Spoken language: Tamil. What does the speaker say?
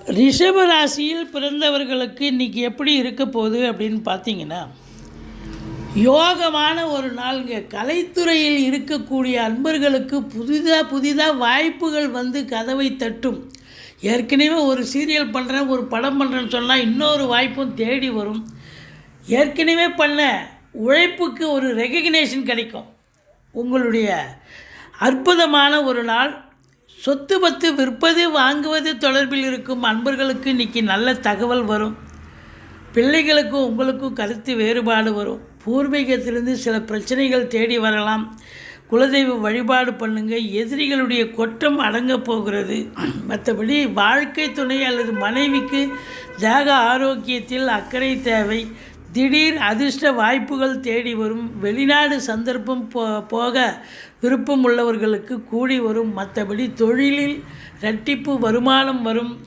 ரிஷப ராசியில் பிறந்தவர்களுக்கு இன்றைக்கி எப்படி இருக்க போகுது அப்படின்னு பார்த்தீங்கன்னா, யோகமான ஒரு நாளுங்க. கலைத்துறையில் இருக்கக்கூடிய அன்பர்களுக்கு புதிதாக வாய்ப்புகள் வந்து கதவை தட்டும். ஏற்கனவே ஒரு சீரியல் பண்ணுறேன், ஒரு படம் பண்ணுறேன்னு சொன்னால் இன்னொரு வாய்ப்பும் தேடி வரும். ஏற்கனவே பண்ண உழைப்புக்கு ஒரு ரெகக்னேஷன் கிடைக்கும். உங்களுடைய அற்புதமான ஒரு நாள். சொத்து பத்து விற்பது வாங்குவது தொடர்பில் இருக்கும் அன்பர்களுக்கு இன்றைக்கி நல்ல தகவல் வரும். பிள்ளைகளுக்கும் உங்களுக்கும் கருத்து வேறுபாடு வரும். பூர்வீகத்திலிருந்து சில பிரச்சனைகள் தேடி வரலாம். குலதெய்வ வழிபாடு பண்ணுங்கள். எதிரிகளுடைய கொட்டம் அடங்க போகிறது. மற்றபடி வாழ்க்கை துணை அல்லது மனைவிக்கு தேக ஆரோக்கியத்தில் அக்கறை தேவை. திடீர் அதிர்ஷ்ட வாய்ப்புகள் தேடி வரும். வெளிநாடு சந்தர்ப்பம் போக விருப்பம் உள்ளவர்களுக்கு கூடி வரும். மற்றபடி தொழிலில் இரட்டிப்பு வருமானம் வரும்.